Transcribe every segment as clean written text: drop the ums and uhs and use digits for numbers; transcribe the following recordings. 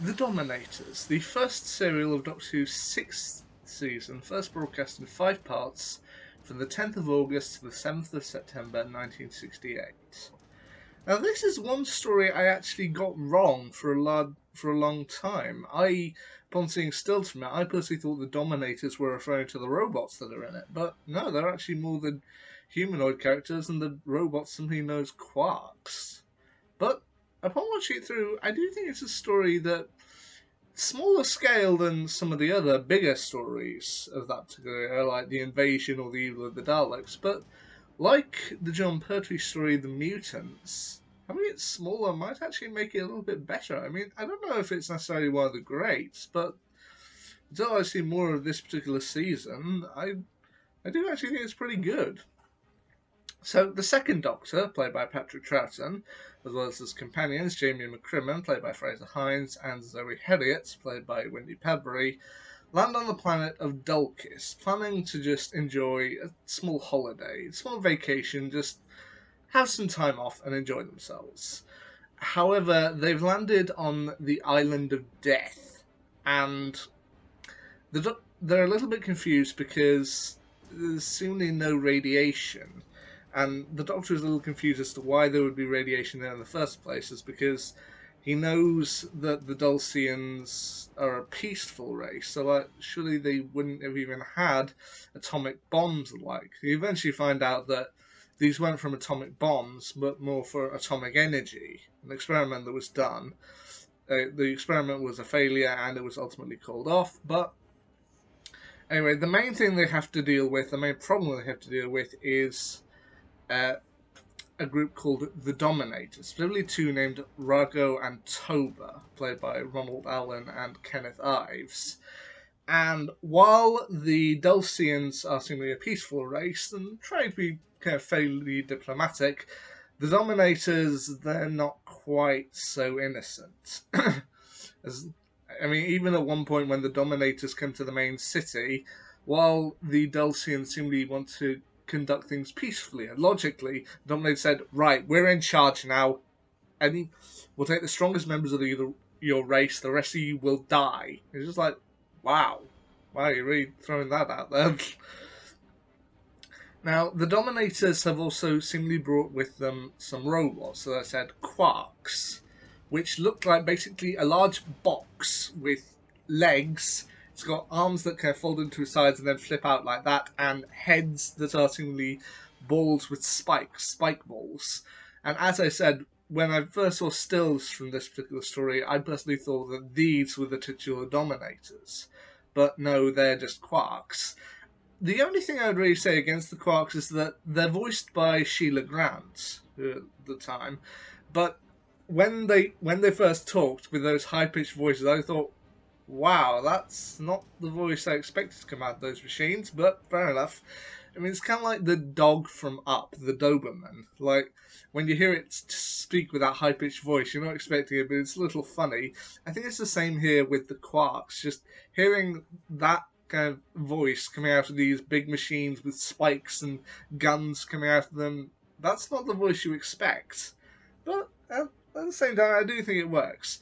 The Dominators, the first serial of Doctor Who's sixth season, first broadcast in 5 parts from the 10th of August to the 7th of September 1968. Now, this is one story I actually got wrong for a long time. Upon seeing stills from it, I personally thought the Dominators were referring to the robots that are in it, but no, they're actually more than humanoid characters, and the robots simply known as quarks. But upon watching it through, I do think it's a story that smaller scale than some of the other bigger stories of that particular era, like the invasion or the evil of the Daleks. But like the John Pertwee story, The Mutants, having it smaller might actually make it a little bit better. I mean, I don't know if it's necessarily one of the greats, but until I see more of this particular season, I do actually think it's pretty good. So the second Doctor, played by Patrick Troughton, as well as his companions Jamie McCrimmon, played by Fraser Hines, and Zoe Heriot, played by Wendy Padbury, land on the planet of Dulcis, planning to just enjoy a small holiday, a small vacation, just have some time off and enjoy themselves. However, they've landed on the island of Death, and they're a little bit confused because there's seemingly no radiation. And the Doctor is a little confused as to why there would be radiation there in the first place, is because he knows that the Dulcians are a peaceful race, so like, surely they wouldn't have even had atomic bombs alike. You eventually find out that these weren't from atomic bombs, but more for atomic energy. An experiment that was done. The experiment was a failure and it was ultimately called off, but anyway, the main thing they have to deal with, the main problem they have to deal with is uh, a group called the Dominators, specifically two named Rago and Toba, played by Ronald Allen and Kenneth Ives. And while the Dulcians are seemingly a peaceful race and trying to be kind of fairly diplomatic, the Dominators, they're not quite so innocent. As, I mean, even at one point when the Dominators come to the main city, while the Dulcians seemingly want to conduct things peacefully and logically, the Dominators said, right, we're in charge now, and we'll take the strongest members of your race, the rest of you will die. It's just like, wow. Wow, you're really throwing that out there. Now, the Dominators have also seemingly brought with them some robots, so I said quarks, which look like basically a large box with legs. It's got arms that kind of fold into its sides and then flip out like that, and heads that are seemingly balls with spikes, spike balls. And as I said, when I first saw stills from this particular story, I personally thought that these were the titular Dominators. But no, they're just quarks. The only thing I would really say against the Quarks is that they're voiced by Sheila Grant at the time, but when they first talked with those high pitched voices, I thought, wow, that's not the voice I expected to come out of those machines. But fair enough. I mean, it's kind of like the dog from Up, the Doberman. Like when you hear it speak with that high pitched voice, you're not expecting it, but it's a little funny. I think it's the same here with the Quarks. Just hearing that kind of voice coming out of these big machines with spikes and guns coming out of them, that's not the voice you expect. But at the same time, I do think it works.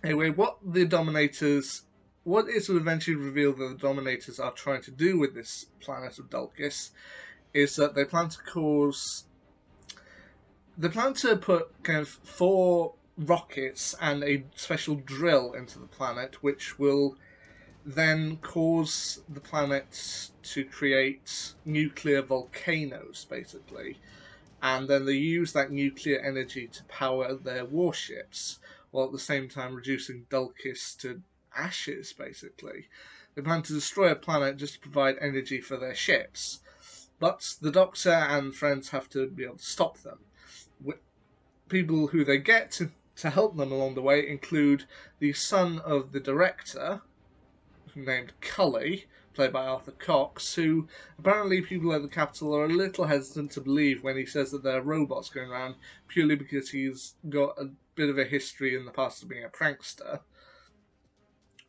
Anyway, what is eventually revealed that the Dominators are trying to do with this planet of Dulcis is that they plan to put kind of 4 rockets and a special drill into the planet, which will then cause the planet to create nuclear volcanoes, basically. And then they use that nuclear energy to power their warships, while at the same time reducing Dulcis to ashes, basically. They plan to destroy a planet just to provide energy for their ships. But the Doctor and friends have to be able to stop them. People who they get to help them along the way include the son of the director, named Cully, played by Arthur Cox, who apparently people at the Capitol are a little hesitant to believe when he says that there are robots going around, purely because he's got a bit of a history in the past of being a prankster.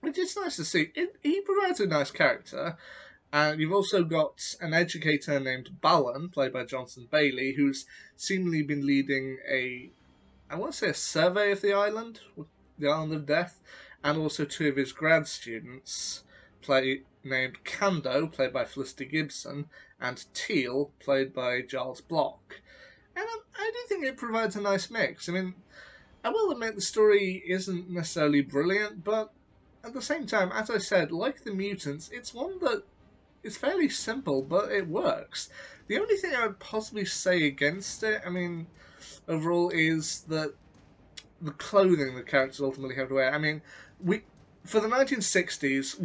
Which is nice to see. He provides a nice character. And you've also got an educator named Balan, played by Johnson Bailey, who's seemingly been leading I want to say a survey of the island. the Island of Death, and also two of his grad students, named Kando, played by Felicity Gibson, and Teal, played by Giles Block. And I do think it provides a nice mix. I mean, I will admit the story isn't necessarily brilliant, but at the same time, as I said, like the mutants, it's one that is fairly simple, but it works. The only thing I would possibly say against it, I mean, overall, is that the clothing the characters ultimately have to wear. I mean, we for the 1960s,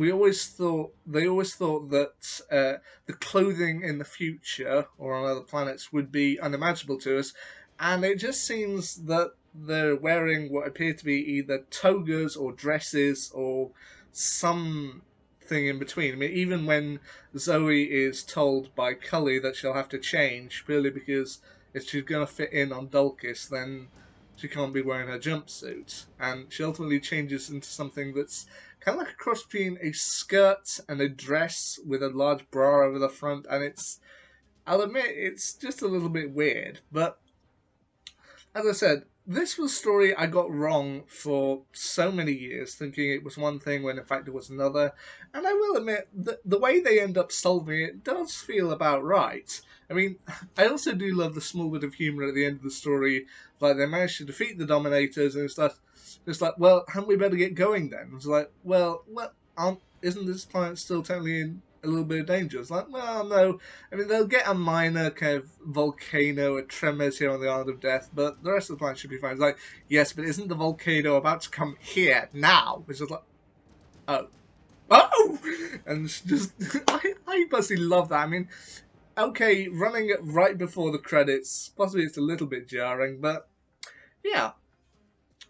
they always thought that the clothing in the future or on other planets would be unimaginable to us, and it just seems that they're wearing what appear to be either togas or dresses or something in between. I mean, even when Zoe is told by Cully that she'll have to change purely because if she's going to fit in on Dulcus, then she can't be wearing her jumpsuit, and she ultimately changes into something that's kind of like a cross between a skirt and a dress with a large bra over the front, and I'll admit, it's just a little bit weird, but as I said, this was a story I got wrong for so many years, thinking it was one thing when in fact it was another. And I will admit that the way they end up solving it does feel about right. I mean, I also do love the small bit of humour at the end of the story. Like, they managed to defeat the Dominators, and it's like, well, hadn't we better get going then? It's like, well, isn't this planet still technically in a little bit of danger? It's like, well, no, I mean, they'll get a minor kind of volcano, a tremors here on the Island of Death, but the rest of the planet should be fine. It's like, yes, but isn't the volcano about to come here now? Which is like, oh. Oh! And it's just, I personally love that. I mean, okay, running it right before the credits, possibly it's a little bit jarring, but yeah.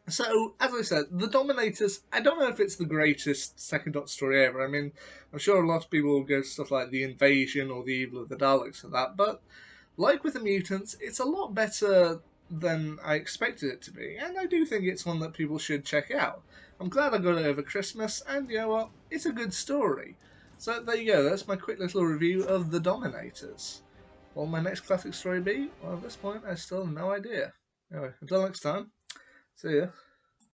So, as I said, The Dominators, I don't know if it's the greatest second Doctor story ever. I mean, I'm sure a lot of people will go to stuff like The Invasion or The Evil of the Daleks for that, but like with the mutants, it's a lot better than I expected it to be, and I do think it's one that people should check out. I'm glad I got it over Christmas, and you know what? It's a good story. So there you go, that's my quick little review of The Dominators. What will my next classic story be? Well, at this point, I still have no idea. Anyway, until next time, see ya.